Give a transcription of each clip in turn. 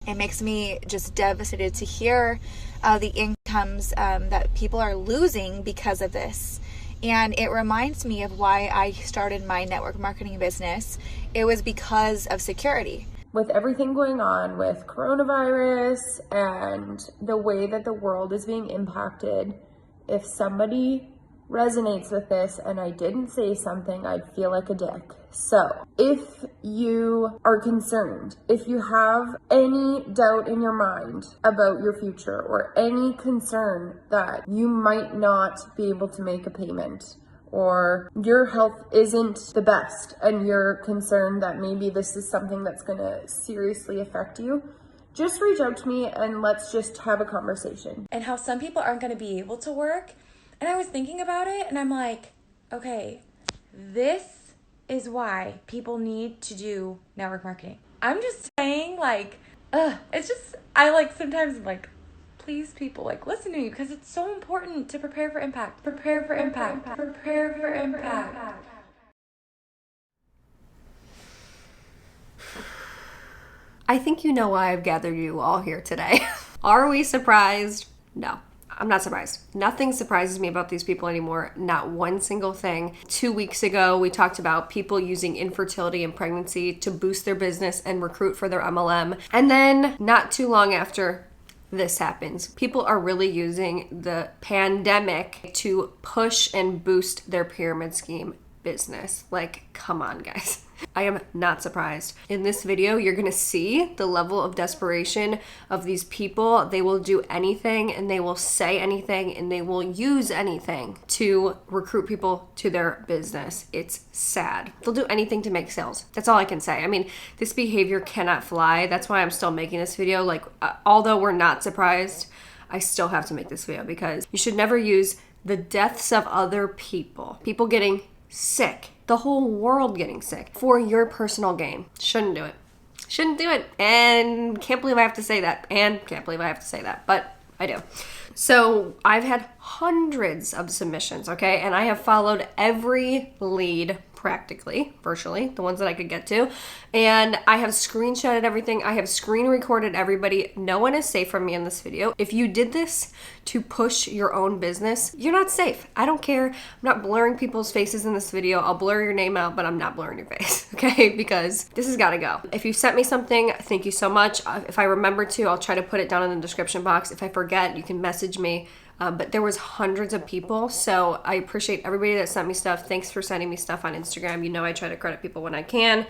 It makes me just devastated to hear the incomes that people are losing because of this. And it reminds me of why I started my network marketing business. It was because of security. With everything going on with coronavirus and the way that the world is being impacted, if somebody resonates with this and I didn't say something, I'd feel like a dick. So if you are concerned, if you have any doubt in your mind about your future or any concern that you might not be able to make a payment, or your health isn't the best and you're concerned that maybe this is something that's going to seriously affect you, just reach out to me and let's just have a conversation. And how some people aren't going to be able to work. And I was thinking about it and I'm like, okay, this is why people need to do network marketing. I'm just saying, like, it's just, I like sometimes like, please people, like, listen to me, because it's so important to prepare for impact. Prepare for impact. Prepare for impact. I think you know why I've gathered you all here today. Are we surprised? No, I'm not surprised. Nothing surprises me about these people anymore. Not one single thing. 2 weeks ago, we talked about people using infertility and pregnancy to boost their business and recruit for their MLM. And then not too long after, this happens. People are really using the pandemic to push and boost their pyramid scheme business. Like, come on, guys. I am not surprised. In this video, you're gonna see the level of desperation of these people. They will do anything and they will say anything and they will use anything to recruit people to their business. It's sad. They'll do anything to make sales. That's all I can say. I mean, this behavior cannot fly. That's why I'm still making this video. Like, although we're not surprised, I still have to make this video because you should never use the deaths of other people getting sick, the whole world getting sick, for your personal gain. Shouldn't do it. Shouldn't do it. And can't believe I have to say that. But I do. So I've had hundreds of submissions, okay? And I have followed every lead practically, virtually, the ones that I could get to. And I have screenshotted everything. I have screen recorded everybody. No one is safe from me in this video. If you did this to push your own business, you're not safe. I don't care. I'm not blurring people's faces in this video. I'll blur your name out, but I'm not blurring your face, okay? Because this has got to go. If you sent me something, thank you so much. If I remember to, I'll try to put it down in the description box. If I forget, you can message me. But there was hundreds of people, so I appreciate everybody that sent me stuff. Thanks for sending me stuff on Instagram. You know I try to credit people when I can.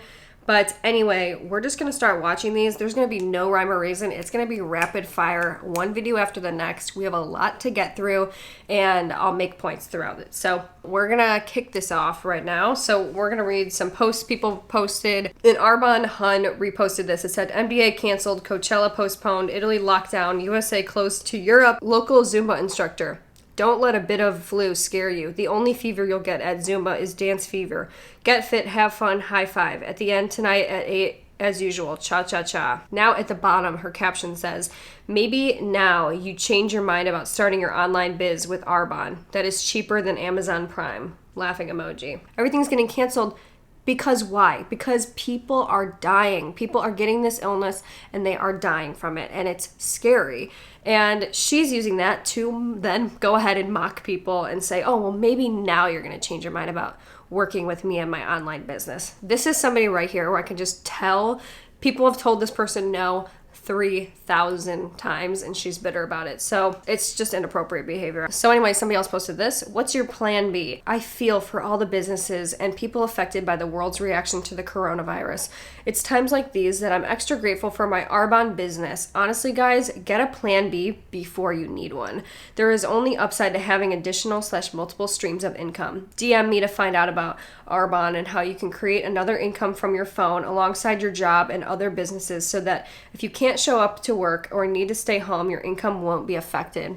But anyway, we're just going to start watching these. There's going to be no rhyme or reason. It's going to be rapid fire, one video after the next. We have a lot to get through, and I'll make points throughout it. So we're going to kick this off right now. So we're going to read some posts people posted. And Arbon Hun reposted this. It said, MBA canceled, Coachella postponed, Italy lockdown, USA closed to Europe, local Zumba instructor. Don't let a bit of flu scare you. The only fever you'll get at Zumba is dance fever. Get fit, have fun, high five. At the end tonight at 8, as usual, cha-cha-cha. Now at the bottom, her caption says, maybe now you change your mind about starting your online biz with Arbon. That is cheaper than Amazon Prime. Laughing emoji. Everything's getting canceled. Because why? Because people are dying. People are getting this illness and they are dying from it. And it's scary. And she's using that to then go ahead and mock people and say, oh, well, maybe now you're going to change your mind about working with me and my online business. This is somebody right here where I can just tell people have told this person no 3,000 times and she's bitter about it. So it's just inappropriate behavior. So anyway, somebody else posted this. What's your plan B? I feel for all the businesses and people affected by the world's reaction to the coronavirus. It's times like these that I'm extra grateful for my Arbon business. Honestly, guys, get a plan B before you need one. There is only upside to having additional/multiple streams of income. DM me to find out about Arbon and how you can create another income from your phone alongside your job and other businesses so that if you can't show up to work or need to stay home, your income won't be affected.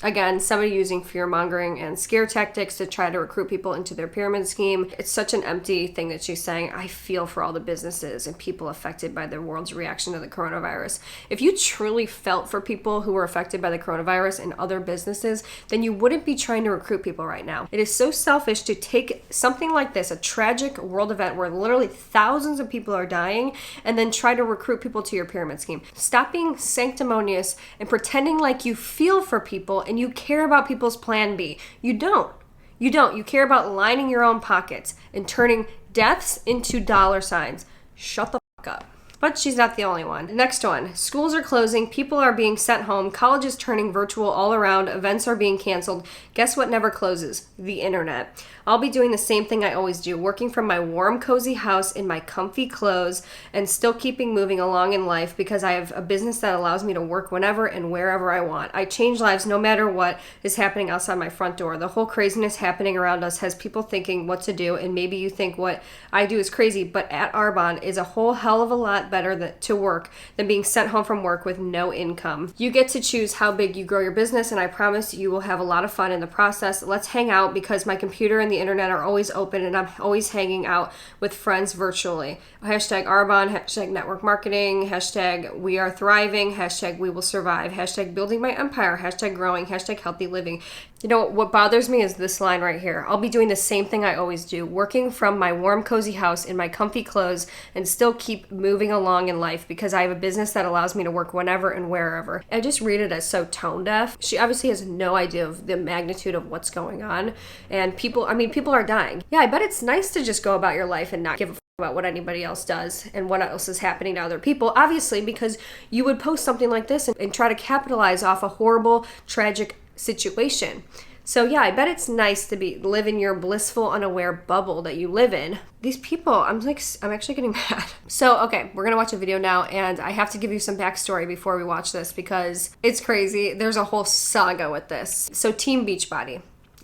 Again, somebody using fear-mongering and scare tactics to try to recruit people into their pyramid scheme. It's such an empty thing that she's saying. I feel for all the businesses and people affected by the world's reaction to the coronavirus. If you truly felt for people who were affected by the coronavirus and other businesses, then you wouldn't be trying to recruit people right now. It is so selfish to take something like this, a tragic world event where literally thousands of people are dying, and then try to recruit people to your pyramid scheme. Stop being sanctimonious and pretending like you feel for people and you care about people's plan B. You don't. You don't. You care about lining your own pockets and turning deaths into dollar signs. Shut the fuck up. But she's not the only one. Next one. Schools are closing. People are being sent home. College is turning virtual all around. Events are being canceled. Guess what never closes? The internet. I'll be doing the same thing I always do, working from my warm, cozy house in my comfy clothes and still keeping moving along in life because I have a business that allows me to work whenever and wherever I want. I change lives no matter what is happening outside my front door. The whole craziness happening around us has people thinking what to do, and maybe you think what I do is crazy, but at Arbonne is a whole hell of a lot better to work than being sent home from work with no income. You get to choose how big you grow your business, and I promise you will have a lot of fun in the process. Let's hang out because my computer and the internet are always open and I'm always hanging out with friends virtually. Hashtag Arbonne, hashtag network marketing, hashtag we are thriving, hashtag we will survive, hashtag building my empire, hashtag growing, hashtag healthy living. You know, what bothers me is this line right here. I'll be doing the same thing I always do, working from my warm, cozy house in my comfy clothes and still keep moving along in life because I have a business that allows me to work whenever and wherever. I just read it as so tone deaf. She obviously has no idea of the magnitude of what's going on. And people are dying. Yeah, I bet it's nice to just go about your life and not give a fuck about what anybody else does and what else is happening to other people, obviously, because you would post something like this and try to capitalize off a horrible, tragic situation. So yeah, I bet it's nice to live in your blissful, unaware bubble that you live in. These people, I'm actually getting mad. So, okay, we're gonna watch a video now, and I have to give you some backstory before we watch this because it's crazy. There's a whole saga with this. So Team Beachbody.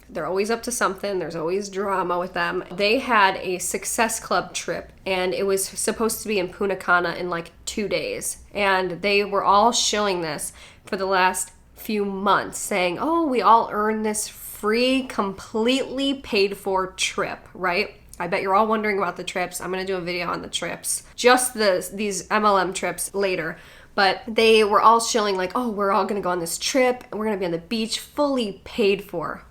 They're always up to something. There's always drama with them. They had a Success Club trip, and it was supposed to be in Punta Cana in like 2 days. And they were all shilling this for the last few months, saying, oh, we all earned this free, completely paid for trip, right? I bet you're all wondering about the trips. I'm going to do a video on the trips, just these MLM trips later. But they were all shilling like, oh, we're all going to go on this trip and we're going to be on the beach, fully paid for,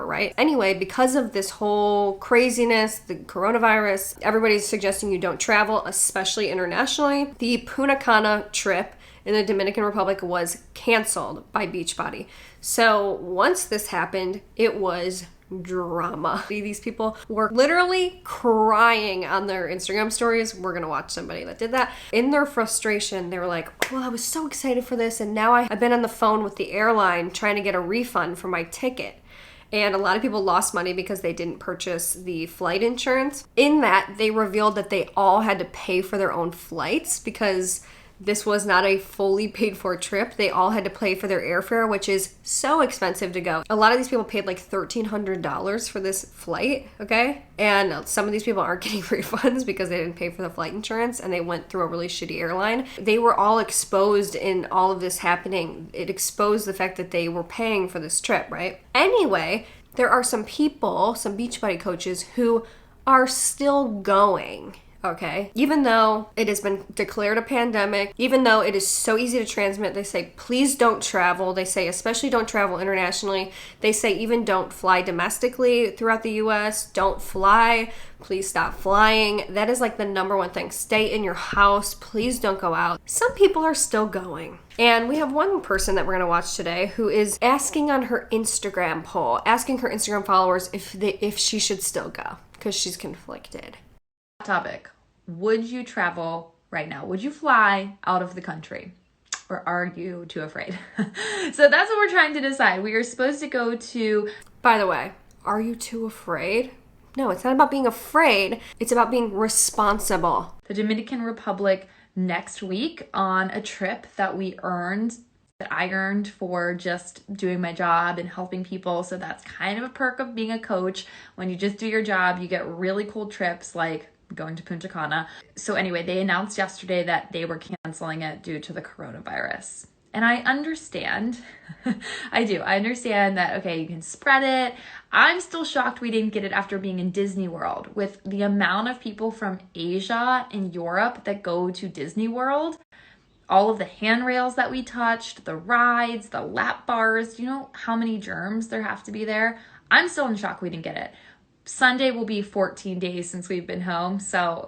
right? Anyway, because of this whole craziness, the coronavirus, everybody's suggesting you don't travel, especially internationally. The Punta Cana trip in the Dominican Republic was canceled by Beachbody. So once this happened, it was drama. These people were literally crying on their Instagram stories. We're gonna watch somebody that did that. In their frustration, they were like, well, I was so excited for this, and now I've been on the phone with the airline trying to get a refund for my ticket. And a lot of people lost money because they didn't purchase the flight insurance. In that, they revealed that they all had to pay for their own flights because this was not a fully paid for trip. They all had to pay for their airfare, which is so expensive to go. A lot of these people paid like $1,300 for this flight, okay? And some of these people aren't getting refunds because they didn't pay for the flight insurance and they went through a really shitty airline. They were all exposed in all of this happening. It exposed the fact that they were paying for this trip, right? Anyway, there are some people, some Beachbody coaches who are still going. Okay, even though it has been declared a pandemic, even though it is so easy to transmit, they say, please don't travel. They say, especially don't travel internationally. They say, even don't fly domestically throughout the US. Don't fly. Please stop flying. That is like the number one thing. Stay in your house. Please don't go out. Some people are still going. And we have one person that we're going to watch today who is asking on her Instagram poll, asking her Instagram followers if she should still go because she's conflicted. Topic. Would you travel right now? Would you fly out of the country? Or are you too afraid? So that's what we're trying to decide. We are supposed to go to... By the way, are you too afraid? No, it's not about being afraid. It's about being responsible. The Dominican Republic next week on a trip that I earned for just doing my job and helping people. So that's kind of a perk of being a coach. When you just do your job, you get really cool trips like going to Punta Cana. So anyway, they announced yesterday that they were canceling it due to the coronavirus. And I understand, I do. I understand that, okay, you can spread it. I'm still shocked we didn't get it after being in Disney World. With the amount of people from Asia and Europe that go to Disney World, all of the handrails that we touched, the rides, the lap bars, you know how many germs there have to be there? I'm still in shock we didn't get it. Sunday will be 14 days since we've been home, so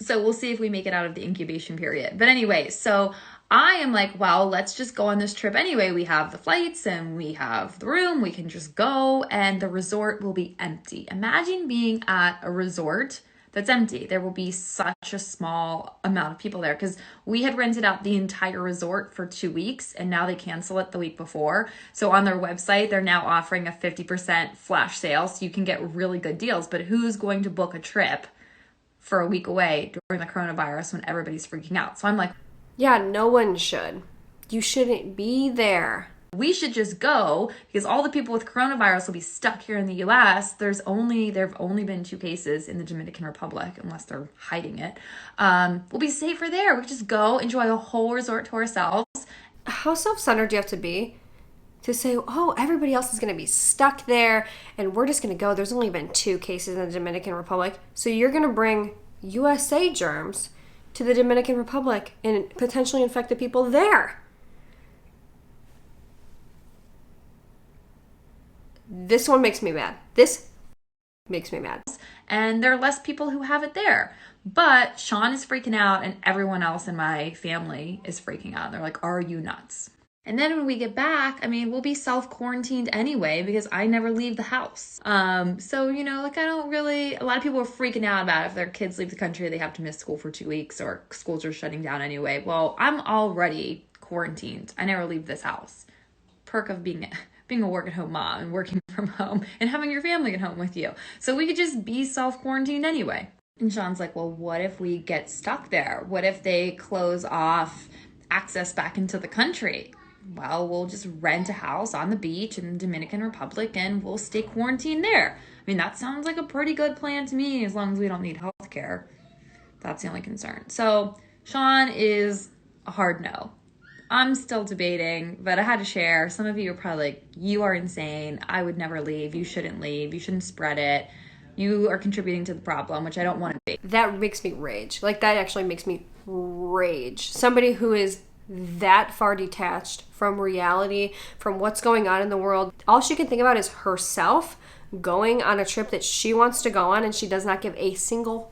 we'll see if we make it out of the incubation period. But anyway, so I am like, well, let's just go on this trip anyway. We have the flights and we have the room. We can just go and the resort will be empty. Imagine being at a resort that's empty. There will be such a small amount of people there because we had rented out the entire resort for 2 weeks and now they cancel it the week before. So on their website, they're now offering a 50% flash sale so you can get really good deals. But who's going to book a trip for a week away during the coronavirus when everybody's freaking out? So I'm like, yeah, no one should. You shouldn't be there. We should just go because all the people with coronavirus will be stuck here in the US. There have only been 2 cases in the Dominican Republic, unless they're hiding it. We'll be safer there. We could just go enjoy a whole resort to ourselves. How self-centered do you have to be to say, oh, everybody else is going to be stuck there and we're just going to go? There's only been 2 cases in the Dominican Republic. So you're going to bring USA germs to the Dominican Republic and potentially infect the people there. This one makes me mad. This makes me mad. And there are less people who have it there. But Sean is freaking out and everyone else in my family is freaking out. They're like, are you nuts? And then when we get back, I mean, we'll be self-quarantined anyway because I never leave the house. So, you know, like a lot of people are freaking out about if their kids leave the country, they have to miss school for 2 weeks or schools are shutting down anyway. Well, I'm already quarantined. I never leave this house. Perk of being a work-at-home mom and working from home and having your family at home with you. So we could just be self-quarantined anyway. And Sean's like, well, what if we get stuck there? What if they close off access back into the country? Well, we'll just rent a house on the beach in the Dominican Republic and we'll stay quarantined there. I mean, that sounds like a pretty good plan to me as long as we don't need health care. That's the only concern. So Sean is a hard no. I'm still debating, but I had to share. Some of you are probably like, you are insane. I would never leave. You shouldn't leave. You shouldn't spread it. You are contributing to the problem, which I don't want to be. That makes me rage. Like, that actually makes me rage. Somebody who is that far detached from reality, from what's going on in the world. All she can think about is herself going on a trip that she wants to go on, and she does not give a single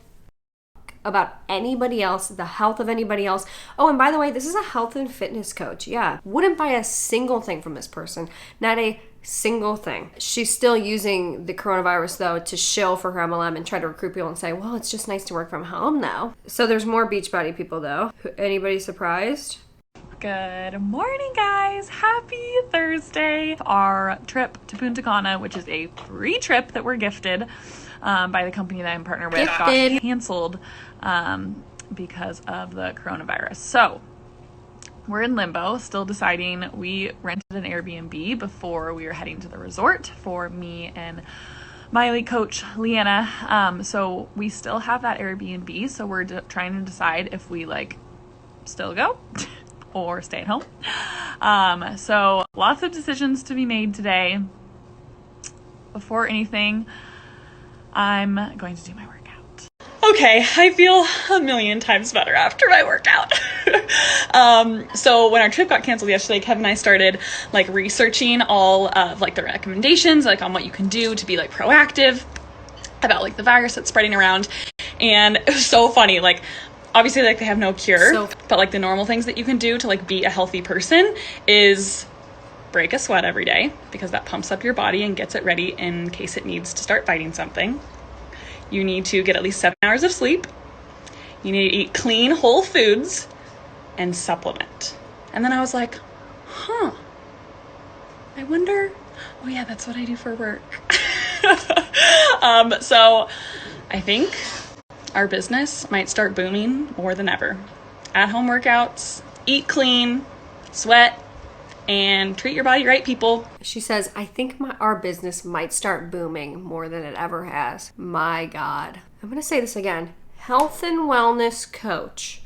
about anybody else, the health of anybody else. Oh, and by the way, this is a health and fitness coach. Yeah. Wouldn't buy a single thing from this person. Not a single thing. She's still using the coronavirus, though, to shill for her MLM and try to recruit people and say, well, it's just nice to work from home now. So there's more Beachbody people, though. Anybody surprised? Good morning, guys. Happy Thursday. Our trip to Punta Cana, which is a free trip that we're gifted by the company that I'm partnered with, got canceled because of the coronavirus. So we're in limbo, still deciding. We rented an Airbnb before we were heading to the resort for me and my elite coach, Leanna. So we still have that Airbnb. So we're trying to decide if we still go or stay at home. So lots of decisions to be made today. Before anything, I'm going to do my workout. Okay, I feel a million times better after my workout. So when our trip got canceled yesterday, Kevin and I started researching all of the recommendations on what you can do to be proactive about the virus that's spreading around. And it was so funny. Obviously they have no cure, but the normal things that you can do to be a healthy person is break a sweat every day, because that pumps up your body and gets it ready in case it needs to start fighting something. You need to get at least 7 hours of sleep. You need to eat clean, whole foods and supplement. And then I was like, I wonder, oh yeah, that's what I do for work. So I think our business might start booming more than ever. At-home workouts, eat clean, sweat, and treat your body right, people. She says, I think our business might start booming more than it ever has. My God. I'm going to say this again. Health and wellness coach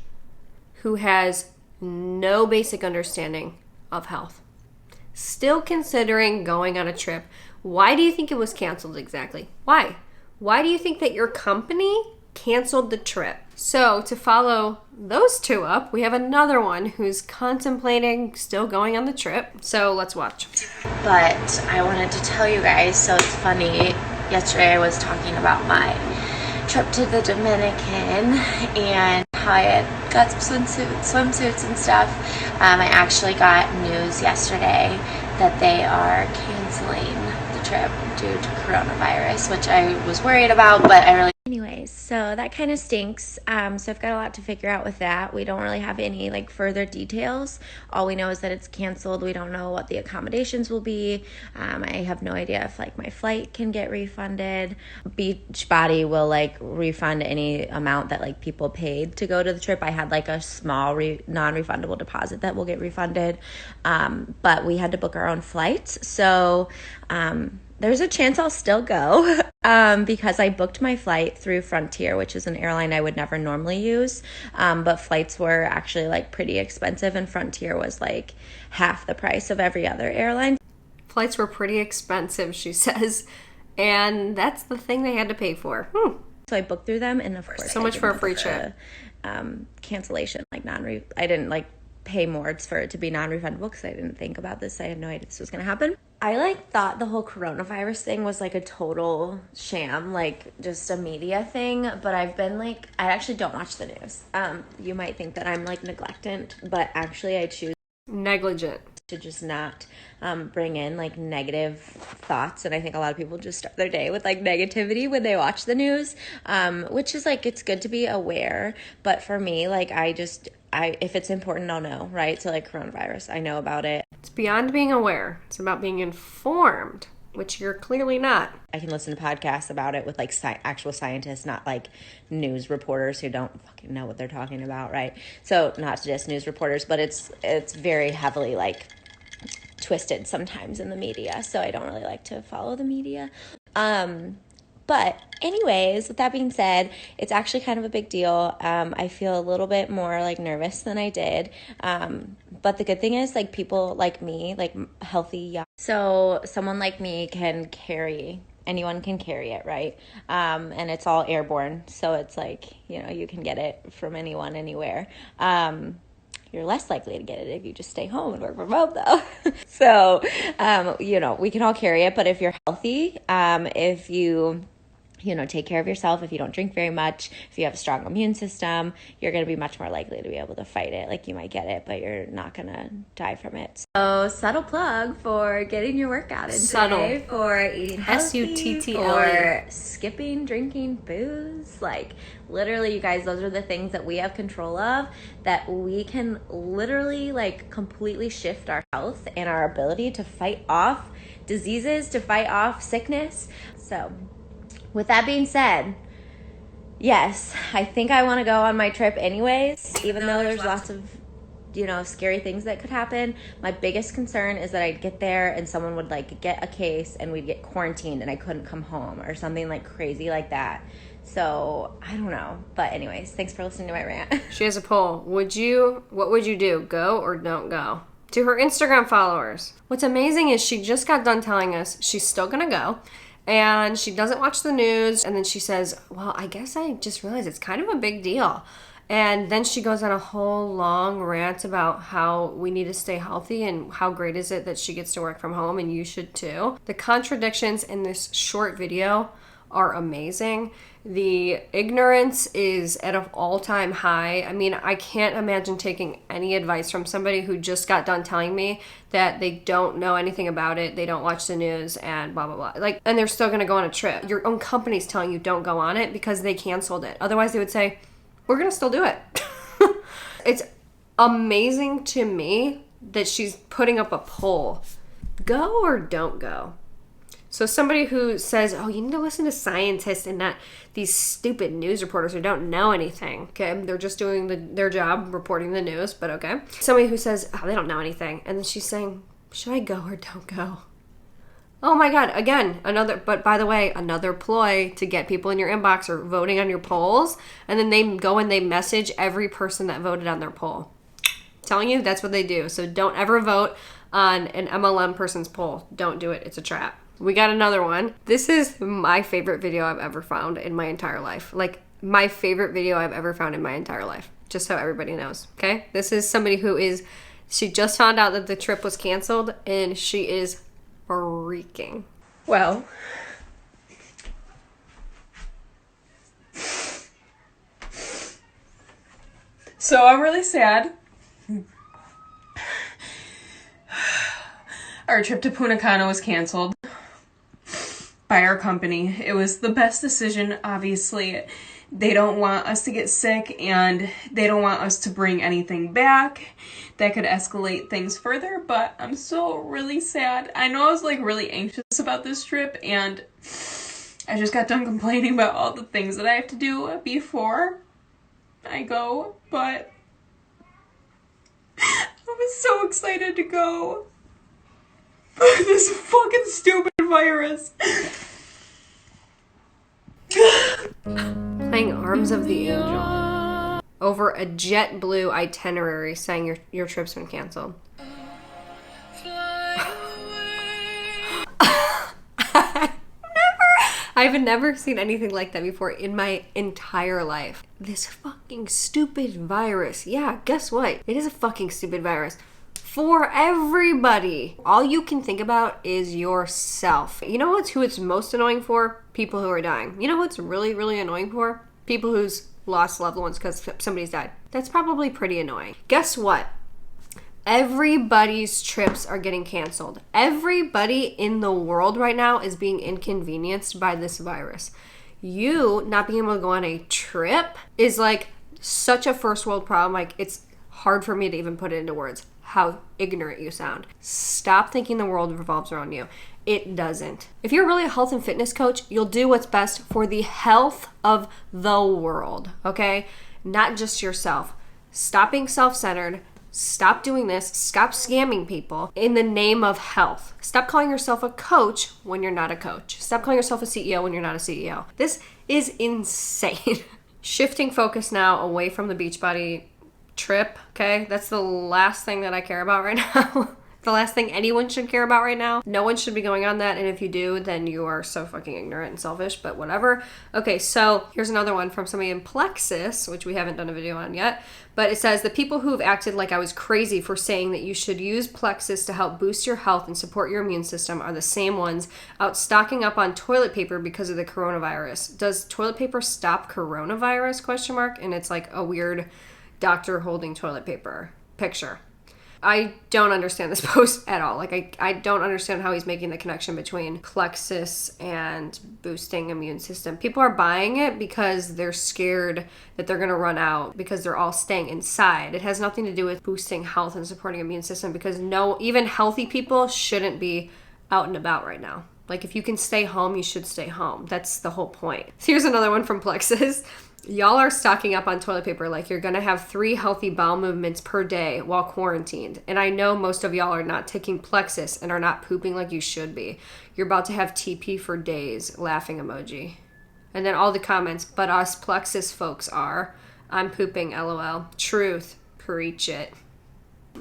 who has no basic understanding of health. Still considering going on a trip. Why do you think it was canceled exactly? Why? Why do you think that your company canceled the trip? So to follow those two up, we have another one who's contemplating still going on the trip. So let's watch. But I wanted to tell you guys, so it's funny, yesterday I was talking about my trip to the Dominican and how I had got some swimsuits and stuff. I actually got news yesterday that they are canceling the trip due to coronavirus, which I was worried about, but I really... Anyways, so that kind of stinks. So I've got a lot to figure out with that. We don't really have any like further details. All we know is that it's canceled. We don't know what the accommodations will be. I have no idea if like my flight can get refunded. Beachbody will like refund any amount that like people paid to go to the trip. I had like a small non-refundable deposit that will get refunded. But we had to book our own flights. So there's a chance I'll still go because I booked my flight through Frontier, which is an airline I would never normally use. But flights were actually like pretty expensive, and Frontier was like half the price of every other airline. Flights were pretty expensive, she says, and that's the thing they had to pay for. So I booked through them, and of course, so much for a free trip. Cancellation, like I didn't like pay more for it to be non-refundable because I didn't think about this. I had no idea this was gonna happen. I like thought the whole coronavirus thing was like a total sham, like just a media thing, but I've been like, I actually don't watch the news. You might think that I'm like neglectant, but actually I choose negligent to just not bring in like negative thoughts. And I think a lot of people just start their day with like negativity when they watch the news, which is like, it's good to be aware. But for me, like if it's important, I'll know, right? So like coronavirus, I know about it. It's beyond being aware. It's about being informed, which you're clearly not. I can listen to podcasts about it with like actual scientists, not like news reporters who don't fucking know what they're talking about, right? So not just news reporters, but it's very heavily like twisted sometimes in the media. So I don't really like to follow the media. But anyways, with that being said, it's actually kind of a big deal. I feel a little bit more like nervous than I did. But the good thing is like people like me, like healthy, young. So someone like me anyone can carry it, right? And it's all airborne. So it's like, you can get it from anyone, anywhere. You're less likely to get it if you just stay home and work from home, though. So, we can all carry it. But if you're healthy, if you take care of yourself, if you don't drink very much, if you have a strong immune system, you're going to be much more likely to be able to fight it. Like you might get it, but you're not going to die from it. So subtle plug for getting your workout in today, for eating healthy, SUTTLE, for skipping drinking booze. Like literally, you guys, those are the things that we have control of, that we can literally like completely shift our health and our ability to fight off diseases, to fight off sickness. So with that being said, yes, I think I want to go on my trip anyways, even though there's lots of, scary things that could happen. My biggest concern is that I'd get there and someone would like get a case and we'd get quarantined and I couldn't come home or something like crazy like that. So I don't know. But anyways, thanks for listening to my rant. She has a poll. What would you do? Go or don't go? To her Instagram followers. What's amazing is she just got done telling us she's still going to go. And she doesn't watch the news. And then she says, well, I guess I just realized it's kind of a big deal. And then she goes on a whole long rant about how we need to stay healthy and how great is it that she gets to work from home, and you should too. The contradictions in this short video are amazing. The ignorance is at an all-time high. I mean, I can't imagine taking any advice from somebody who just got done telling me that they don't know anything about it, they don't watch the news, and blah, blah, blah. Like, and they're still gonna go on a trip. Your own company's telling you don't go on it because they canceled it. Otherwise, they would say, we're gonna still do it. It's amazing to me that she's putting up a poll. Go or don't go? So somebody who says, oh, you need to listen to scientists and not these stupid news reporters who don't know anything. Okay, they're just doing their job, reporting the news, but okay. Somebody who says, oh, they don't know anything. And then she's saying, should I go or don't go? Oh my God, again, but by the way, another ploy to get people in your inbox or voting on your polls. And then they go and they message every person that voted on their poll. telling you, that's what they do. So don't ever vote on an MLM person's poll. Don't do it. It's a trap. We got another one. This is my favorite video I've ever found in my entire life. Like, my favorite video I've ever found in my entire life. Just so everybody knows, okay? This is somebody she just found out that the trip was canceled, and she is freaking. Well, so I'm really sad. Our trip to Punta Cana was canceled by our company. It was the best decision, obviously. They don't want us to get sick, and they don't want us to bring anything back that could escalate things further, but I'm still really sad. I know I was like really anxious about this trip, and I just got done complaining about all the things that I have to do before I go, but I was so excited to go. This fucking stupid virus. Playing Arms of the Angel over a JetBlue itinerary saying your trip's been canceled. I've never seen anything like that before in my entire life. This fucking stupid virus. Yeah, guess what? It is a fucking stupid virus. For everybody. All you can think about is yourself. You know who it's most annoying for? People who are dying. You know what's really, really annoying for? People who's lost loved ones because somebody's died. That's probably pretty annoying. Guess what? Everybody's trips are getting canceled. Everybody in the world right now is being inconvenienced by this virus. You not being able to go on a trip is like such a first world problem. Like, it's hard for me to even put it into words how ignorant you sound. Stop thinking the world revolves around you. It doesn't. If you're really a health and fitness coach, you'll do what's best for the health of the world, okay? Not just yourself. Stop being self-centered. Stop doing this. Stop scamming people in the name of health. Stop calling yourself a coach when you're not a coach. Stop calling yourself a CEO when you're not a CEO. This is insane. Shifting focus now away from the Beachbody trip, okay? That's the last thing that I care about right now. The last thing anyone should care about right now. No one should be going on that, and if you do, then you are so fucking ignorant and selfish, but whatever. Okay, so here's another one from somebody in Plexus, which we haven't done a video on yet, but it says, the people who've acted like I was crazy for saying that you should use Plexus to help boost your health and support your immune system are the same ones out stocking up on toilet paper because of the coronavirus. Does toilet paper stop coronavirus, question mark? And it's like a weird doctor holding toilet paper picture. I don't understand this post at all. Like, I don't understand how he's making the connection between Plexus and boosting immune system. People are buying it because they're scared that they're going to run out because they're all staying inside. It has nothing to do with boosting health and supporting immune system, because even healthy people shouldn't be out and about right now. Like, if you can stay home, you should stay home. That's the whole point. So here's another one from Plexus. Y'all are stocking up on toilet paper like you're gonna have 3 healthy bowel movements per day while quarantined. And I know most of y'all are not taking Plexus and are not pooping like you should be. You're about to have TP for days, laughing emoji. And then all the comments, but us Plexus folks are. I'm pooping, LOL. Truth, preach it.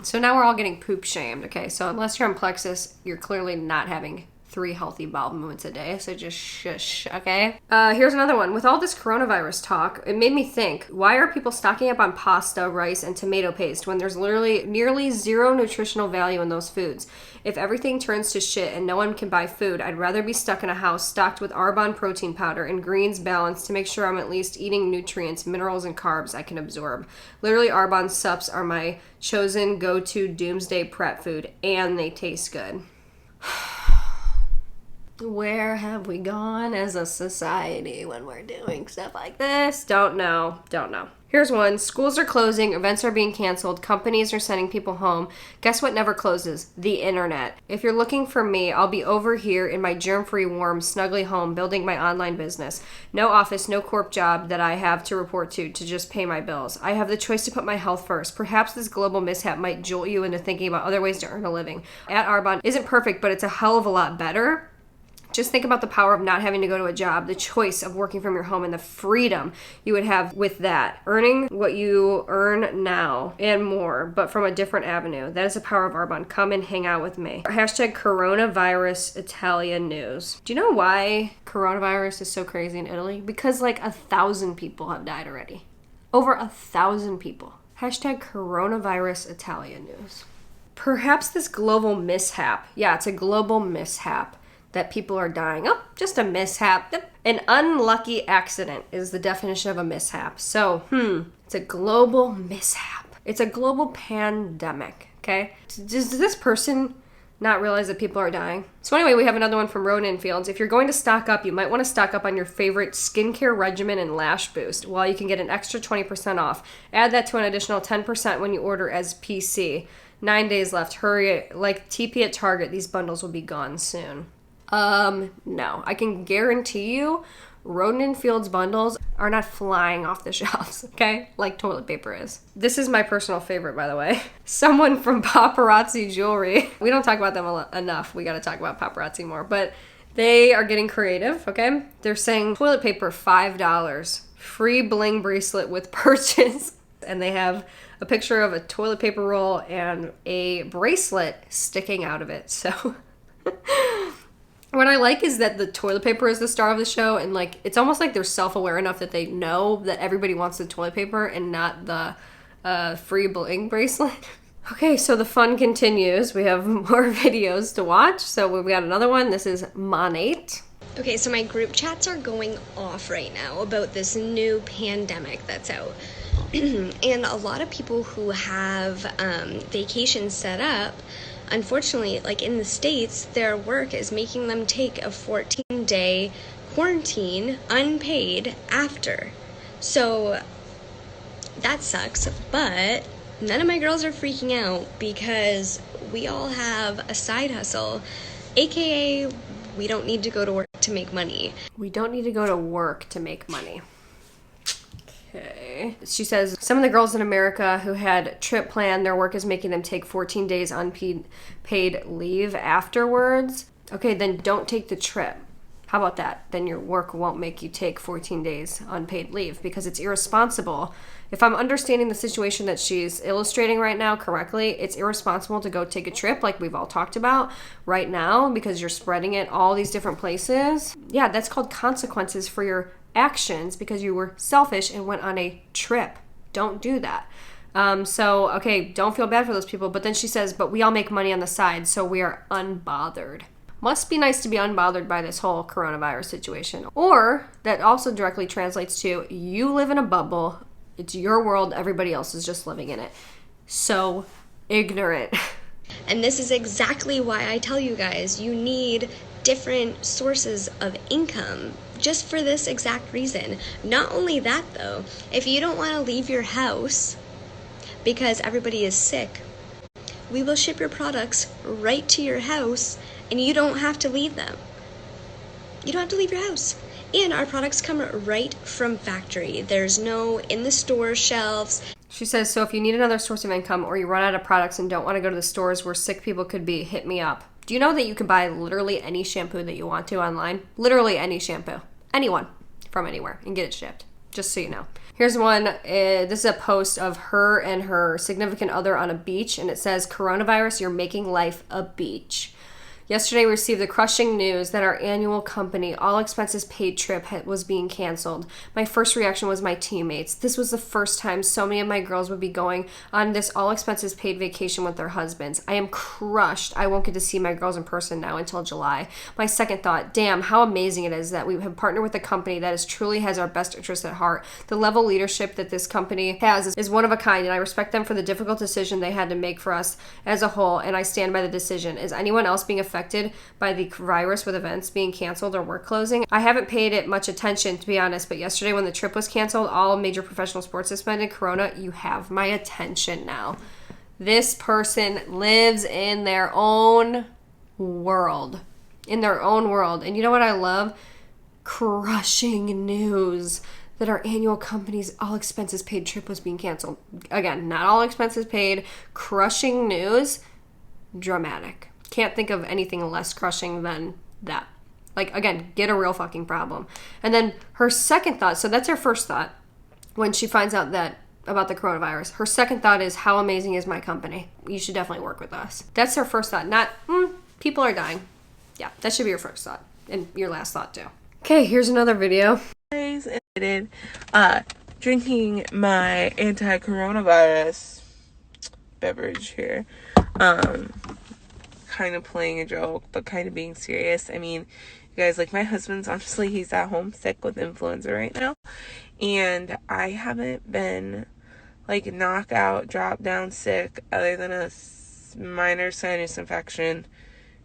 So now we're all getting poop shamed, okay? So unless you're on Plexus, you're clearly not having 3 healthy bowel movements a day, so just shush, okay? Here's another one. With all this coronavirus talk, it made me think, why are people stocking up on pasta, rice, and tomato paste when there's literally nearly 0 nutritional value in those foods? If everything turns to shit and no one can buy food, I'd rather be stuck in a house stocked with Arbonne protein powder and greens balanced to make sure I'm at least eating nutrients, minerals, and carbs I can absorb. Literally, Arbonne sups are my chosen go-to doomsday prep food, and they taste good. Where have we gone as a society when we're doing stuff like this? Don't know. Here's one. Schools are closing, events are being canceled, companies are sending people home. Guess what never closes? The internet. If you're looking for me, I'll be over here in my germ-free, warm, snuggly home building my online business. No office, no corp job that I have to report to just pay my bills. I have the choice to put my health first. Perhaps this global mishap might jolt you into thinking about other ways to earn a living. At Arbonne isn't perfect, but it's a hell of a lot better. Just think about the power of not having to go to a job, the choice of working from your home, and the freedom you would have with that. Earning what you earn now and more, but from a different avenue. That is the power of Arbonne. Come and hang out with me. Hashtag coronavirus Italian news. Do you know why coronavirus is so crazy in Italy? Because like 1,000 people have died already. Over 1,000 people. Hashtag coronavirus Italian news. Perhaps this global mishap. Yeah, it's a global mishap. That people are dying. Oh, just a mishap. Yep. An unlucky accident is the definition of a mishap. So, it's a global mishap. It's a global pandemic, okay? Does this person not realize that people are dying? So anyway, we have another one from Roden Fields. If you're going to stock up, you might want to stock up on your favorite skincare regimen and lash boost, while you can get an extra 20% off. Add that to an additional 10% when you order as PC. 9 days left. Hurry, like TP at Target, these bundles will be gone soon. No. I can guarantee you Roden & Fields bundles are not flying off the shelves, okay? Like toilet paper is. This is my personal favorite, by the way. Someone from Paparazzi Jewelry. We don't talk about them enough. We gotta talk about paparazzi more. But they are getting creative, okay? They're saying toilet paper, $5. Free bling bracelet with purchase. And they have a picture of a toilet paper roll and a bracelet sticking out of it. So... What I like is that the toilet paper is the star of the show, and like it's almost like they're self-aware enough that they know that everybody wants the toilet paper and not the free bling bracelet. Okay, so the fun continues. We have more videos to watch. So we've got another one. This is Monate. Okay, so my group chats are going off right now about this new pandemic that's out. And a lot of people who have vacations set up, unfortunately, like in the States, their work is making them take a 14-day quarantine unpaid after. So that sucks, but none of my girls are freaking out because we all have a side hustle, aka we don't need to go to work to make money. We don't need to go to work to make money. Okay. She says, some of the girls in America who had trip planned, their work is making them take 14 days unpaid leave afterwards. Okay, then don't take the trip. How about that? Then your work won't make you take 14 days unpaid leave because it's irresponsible. If I'm understanding the situation that she's illustrating right now correctly, it's irresponsible to go take a trip like we've all talked about right now because you're spreading it all these different places. Yeah, that's called consequences for your actions because you were selfish and went on a trip. Don't do that. So, okay, don't feel bad for those people. But then she says, but we all make money on the side, so we are unbothered. Must be nice to be unbothered by this whole coronavirus situation. Or that also directly translates to you live in a bubble. It's your world. Everybody else is just living in it. So ignorant. And this is exactly why I tell you guys, you need different sources of income just for this exact reason. Not only that though, if you don't want to leave your house because everybody is sick, we will ship your products right to your house and you don't have to leave them. You don't have to leave your house. And our products come right from factory. There's no in the store shelves. She says, so if you need another source of income or you run out of products and don't want to go to the stores where sick people could be, hit me up. Do you know that you can buy literally any shampoo that you want to online? Literally any shampoo. Anyone from anywhere and get it shipped. Just so you know. Here's one. This is a post of her and her significant other on a beach, and it says, coronavirus, you're making life a beach. Yesterday, we received the crushing news that our annual company, all expenses paid trip was being canceled. My first reaction was my teammates. This was the first time so many of my girls would be going on this all expenses paid vacation with their husbands. I am crushed. I won't get to see my girls in person now until July. My second thought, damn, how amazing it is that we have partnered with a company that truly has our best interests at heart. The level of leadership that this company has is one of a kind, and I respect them for the difficult decision they had to make for us as a whole, and I stand by the decision. Is anyone else being affected by the virus with events being canceled or work closing? I haven't paid it much attention, to be honest, but yesterday when the trip was canceled, all major professional sports suspended, Corona, you have my attention now. This person lives in their own world. In their own world. And you know what I love? Crushing news that our annual company's all expenses paid trip was being canceled. Again, not all expenses paid. Crushing news. Dramatic. Can't think of anything less crushing than that. Like, again, get a real fucking problem. And then her second thought, so that's her first thought when she finds out that about the coronavirus. Her second thought is, how amazing is my company? You should definitely work with us. That's her first thought, not, people are dying. Yeah, that should be your first thought and your last thought too. Okay, here's another video. Guys, drinking my anti-coronavirus beverage here. Kind of playing a joke, but kind of being serious. I mean, you guys, like, my husband's, honestly, he's at home sick with influenza right now. And I haven't been, like, knockout, drop down sick other than a minor sinus infection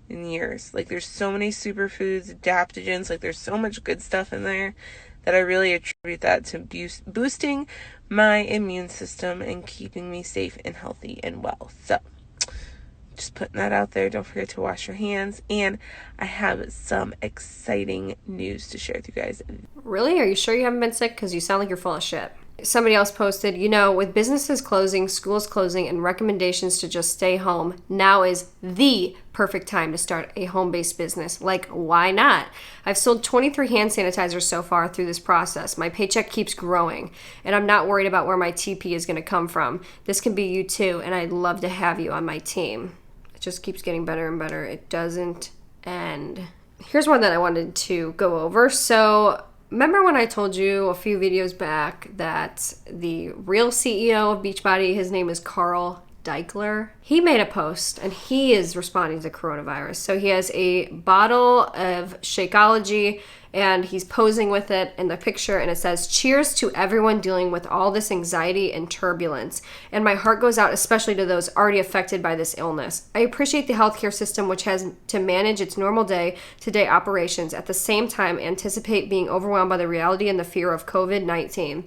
in years. Like, there's so many superfoods, adaptogens, like, there's so much good stuff in there that I really attribute that to boosting my immune system and keeping me safe and healthy and well. So, just putting that out there. Don't forget to wash your hands. And I have some exciting news to share with you guys. Really? Are you sure you haven't been sick? Because you sound like you're full of shit. Somebody else posted, with businesses closing, schools closing, and recommendations to just stay home, now is the perfect time to start a home-based business. Like, why not? I've sold 23 hand sanitizers so far through this process. My paycheck keeps growing, and I'm not worried about where my TP is going to come from. This can be you too, and I'd love to have you on my team. It just keeps getting better and better. It doesn't end. Here's one that I wanted to go over. So, remember when I told you a few videos back that the real CEO of Beachbody, his name is Carl Deichler? He made a post and he is responding to coronavirus. So he has a bottle of Shakeology and he's posing with it in the picture and it says, "Cheers to everyone dealing with all this anxiety and turbulence. And my heart goes out especially to those already affected by this illness. I appreciate the healthcare system which has to manage its normal day-to-day operations, at the same time anticipate being overwhelmed by the reality and the fear of COVID-19.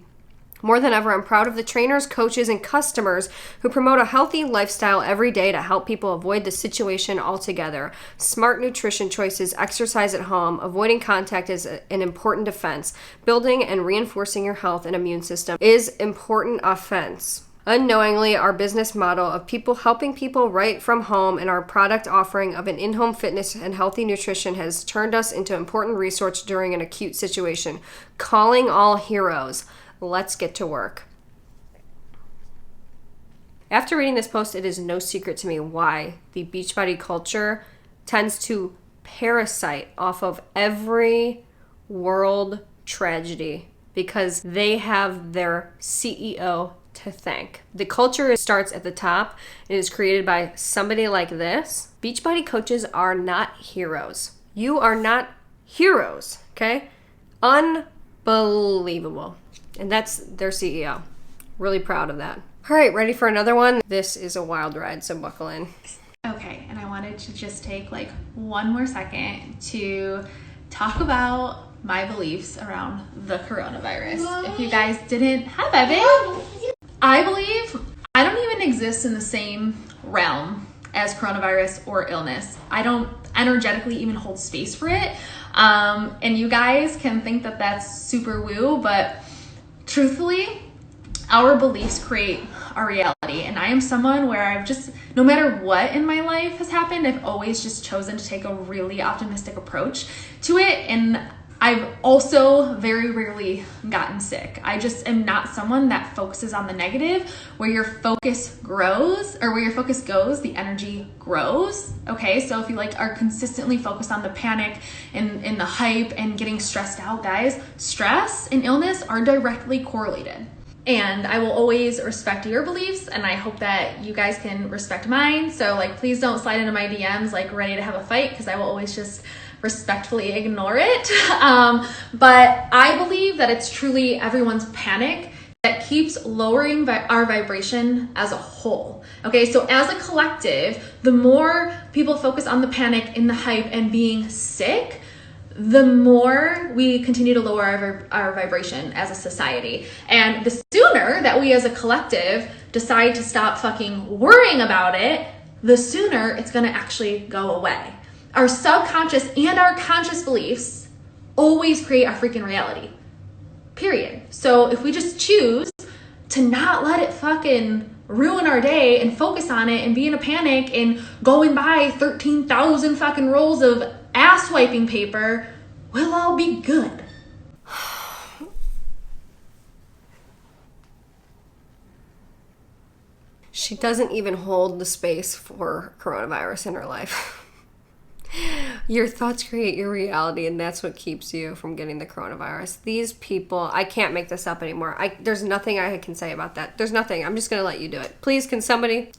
More than ever, I'm proud of the trainers, coaches, and customers who promote a healthy lifestyle every day to help people avoid the situation altogether. Smart nutrition choices, exercise at home, avoiding contact is an important defense. Building and reinforcing your health and immune system is important offense. Unknowingly, our business model of people helping people right from home and our product offering of an in-home fitness and healthy nutrition has turned us into important resource during an acute situation. Calling all heroes. Let's get to work." After reading this post, it is no secret to me why the Beachbody culture tends to parasite off of every world tragedy because they have their CEO to thank. The culture starts at the top and is created by somebody like this. Beachbody coaches are not heroes. You are not heroes, okay? Unbelievable. And that's their CEO. Really proud of that. All right, ready for another one? This is a wild ride, so buckle in. Okay, and I wanted to just take like one more second to talk about my beliefs around the coronavirus. If you guys didn't have Evan, I believe I don't even exist in the same realm as coronavirus or illness. I don't energetically even hold space for it. And you guys can think that that's super woo, but truthfully, our beliefs create our reality. And I am someone where I've just, no matter what in my life has happened, I've always just chosen to take a really optimistic approach to it. And I've also very rarely gotten sick. I just am not someone that focuses on the negative. Where your focus grows, or where your focus goes, the energy grows. Okay, so if you like are consistently focused on the panic and the hype and getting stressed out, guys, stress and illness are directly correlated. And I will always respect your beliefs, and I hope that you guys can respect mine. So like, please don't slide into my DMs like ready to have a fight, because I will always just respectfully ignore it. But I believe that it's truly everyone's panic that keeps lowering our vibration as a whole. Okay, so as a collective, the more people focus on the panic and the hype and being sick, the more we continue to lower our vibration as a society. And the sooner that we as a collective decide to stop fucking worrying about it, the sooner it's gonna actually go away. Our subconscious and our conscious beliefs always create our freaking reality. Period. So if we just choose to not let it fucking ruin our day and focus on it and be in a panic and go and buy 13,000 fucking rolls of ass wiping paper, we'll all be good. She doesn't even hold the space for coronavirus in her life. Your thoughts create your reality, and that's what keeps you from getting the coronavirus. These people, I can't make this up anymore. There's nothing I can say about that. There's nothing. I'm just going to let you do it. Please, can somebody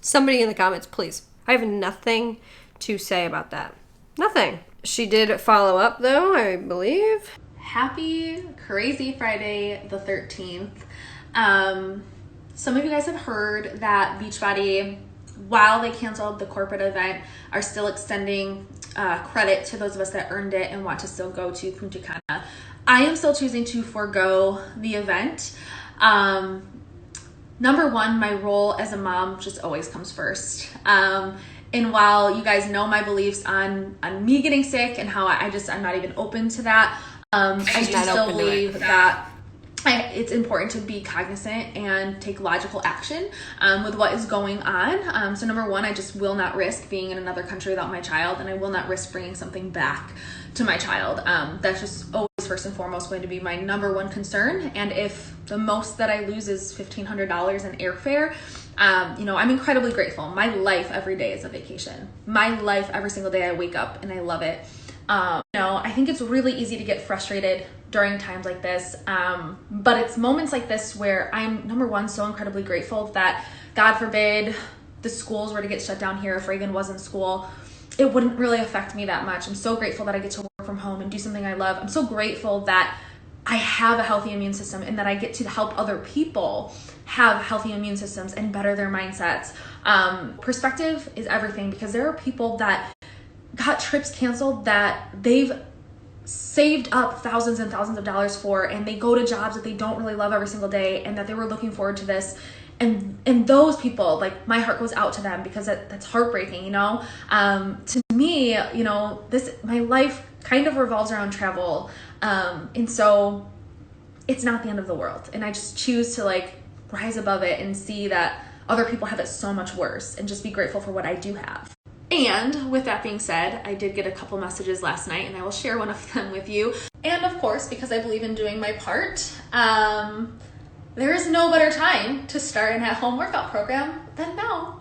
in the comments, please. I have nothing to say about that. Nothing. She did follow up, though, I believe. Happy Crazy Friday the 13th. Some of you guys have heard that Beachbody, while they canceled the corporate event, are still extending credit to those of us that earned it and want to still go to Punta Cana. I am still choosing to forego the event. Number one, my role as a mom just always comes first. And while you guys know my beliefs on me getting sick and how I'm not even open to that, I do still believe that it's important to be cognizant and take logical action with what is going on. So number one, I just will not risk being in another country without my child, and I will not risk bringing something back to my child. That's just always first and foremost going to be my number one concern. And if the most that I lose is $1,500 in airfare, I'm incredibly grateful. My life every day is a vacation. My life every single day I wake up and I love it. I think it's really easy to get frustrated during times like this. But it's moments like this where I'm, number one, so incredibly grateful that, God forbid, the schools were to get shut down here. If Reagan was in school, it wouldn't really affect me that much. I'm so grateful that I get to work from home and do something I love. I'm so grateful that I have a healthy immune system and that I get to help other people have healthy immune systems and better their mindsets. Perspective is everything, because there are people that got trips canceled that they've saved up thousands and thousands of dollars for, and they go to jobs that they don't really love every single day, and that they were looking forward to this. And those people, like, my heart goes out to them, because that's heartbreaking, To me, my life kind of revolves around travel. And so it's not the end of the world. And I just choose to rise above it and see that other people have it so much worse, and just be grateful for what I do have. And with that being said, I did get a couple messages last night, and I will share one of them with you. And of course, because I believe in doing my part, there is no better time to start an at-home workout program than now.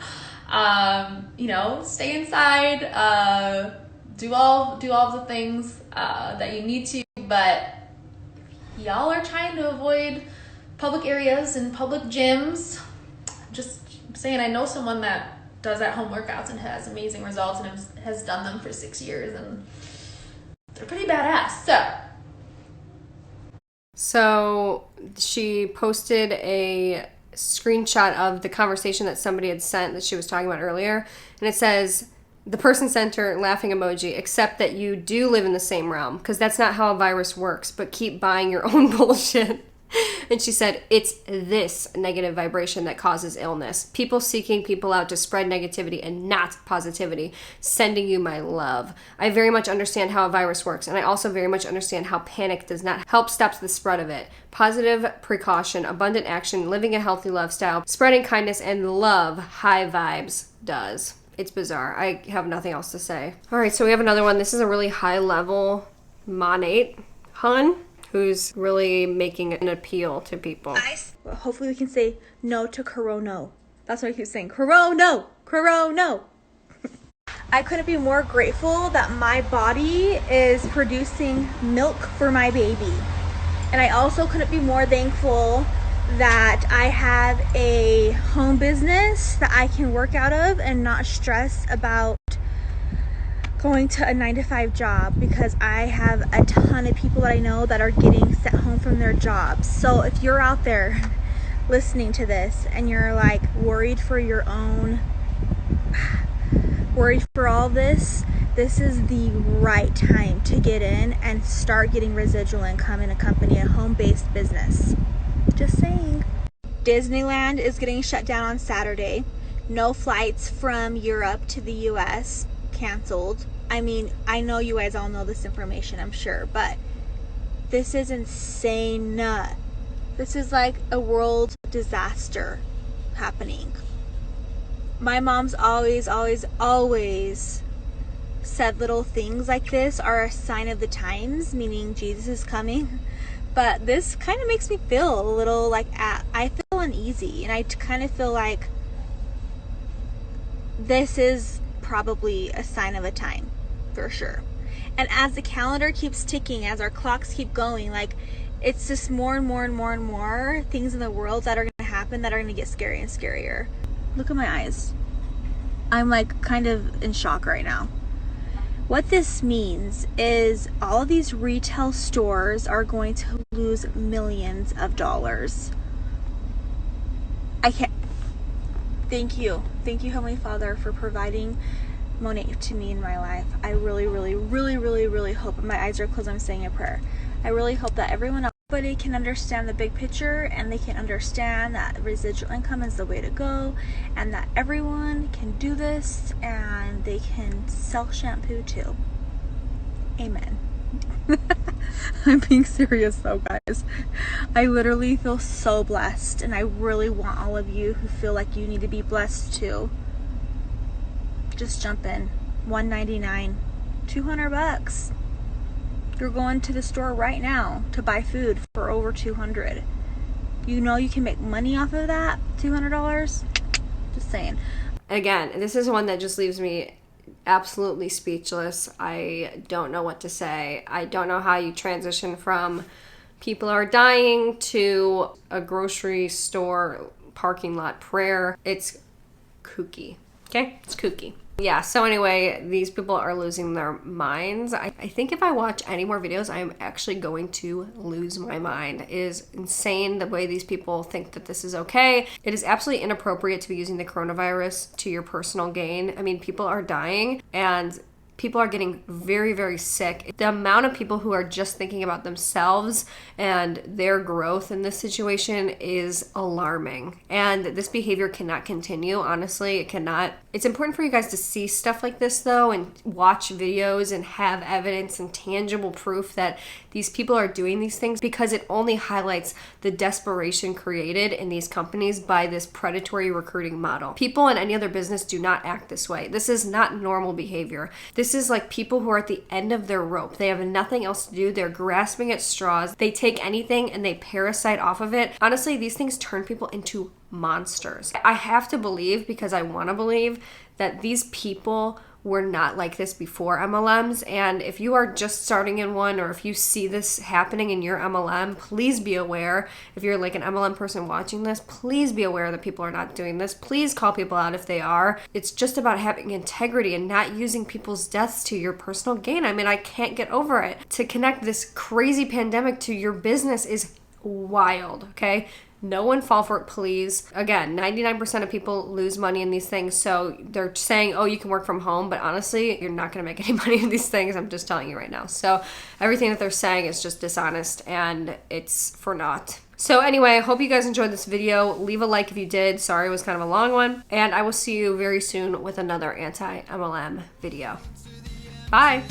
Stay inside, do all the things that you need to, but if y'all are trying to avoid public areas and public gyms, just saying, I know someone that does at-home workouts and has amazing results and has done them for 6 years, and they're pretty badass. So she posted a screenshot of the conversation that somebody had sent that she was talking about earlier, and it says, the person sent her laughing emoji, except that you do live in the same realm, because that's not how a virus works, but keep buying your own bullshit. And she said, it's this negative vibration that causes illness. People seeking people out to spread negativity and not positivity. Sending you my love. I very much understand how a virus works, and I also very much understand how panic does not help stop the spread of it. Positive precaution, abundant action, living a healthy lifestyle, spreading kindness and love, high vibes does. It's bizarre. I have nothing else to say. All right, so we have another one. This is a really high level Monate Hun, who's really making an appeal to people. Well, hopefully we can say no to Corona. That's what I keep saying. Corona, Corona. I couldn't be more grateful that my body is producing milk for my baby. And I also couldn't be more thankful that I have a home business that I can work out of and not stress about going to a 9-to-5 job, because I have a ton of people that I know that are getting sent home from their jobs. So if you're out there listening to this and you're worried for your own, worried for all this is the right time to get in and start getting residual income in a company, a home-based business. Just saying. Disneyland is getting shut down on Saturday. No flights from Europe to the US canceled. I mean, I know you guys all know this information, I'm sure, but this is insane. This is like a world disaster happening. My mom's always said little things like this are a sign of the times, meaning Jesus is coming. But this kind of makes me feel a little like, I feel uneasy, and I kind of feel like this is probably a sign of a time, for sure. And as the calendar keeps ticking, as our clocks keep going, like, it's just more and more and more and more things in the world that are going to happen that are going to get scarier and scarier. Look at my eyes. I'm like kind of in shock right now. What this means is all of these retail stores are going to lose millions of dollars. I can't. Thank you. Thank you, Heavenly Father, for providing Monet to me in my life. I really, really, really, really, really hope, my eyes are closed, I'm saying a prayer. I really hope that everybody can understand the big picture, and they can understand that residual income is the way to go, and that everyone can do this, and they can sell shampoo too. Amen. I'm being serious though, guys. I literally feel so blessed, and I really want all of you who feel like you need to be blessed too. Just jump in. $1.99, $200. You're going to the store right now to buy food for over $200. You know you can make money off of that, $200. Just saying. Again, this is one that just leaves me absolutely speechless. I don't know what to say. I don't know how you transition from people are dying to a grocery store parking lot prayer. It's kooky. Okay? It's kooky. Yeah, so anyway, these people are losing their minds. I think if I watch any more videos, I'm actually going to lose my mind. It is insane the way these people think that this is okay. It is absolutely inappropriate to be using the coronavirus to your personal gain. I mean, people are dying, and people are getting very, very sick. The amount of people who are just thinking about themselves and their growth in this situation is alarming. And this behavior cannot continue. Honestly, it cannot. It's important for you guys to see stuff like this, though, and watch videos and have evidence and tangible proof that these people are doing these things, because it only highlights the desperation created in these companies by this predatory recruiting model. People in any other business do not act this way. This is not normal behavior. This is like people who are at the end of their rope. They have nothing else to do. They're grasping at straws. They take anything and they parasite off of it. Honestly, these things turn people into monsters. I have to believe, because I want to believe, that these people were not like this before MLMs. And if you are just starting in one, or if you see this happening in your MLM, please be aware. If you're like an MLM person watching this, please be aware that people are not doing this. Please call people out if they are. It's just about having integrity and not using people's deaths to your personal gain. I mean, I can't get over it. To connect this crazy pandemic to your business is wild, okay? No one fall for it, please. Again, 99% of people lose money in these things, so they're saying, oh, you can work from home, but honestly, you're not going to make any money in these things. I'm just telling you right now. So everything that they're saying is just dishonest, and it's for naught. So anyway, I hope you guys enjoyed this video. Leave a like if you did. Sorry, it was kind of a long one. And I will see you very soon with another anti-MLM video. Bye.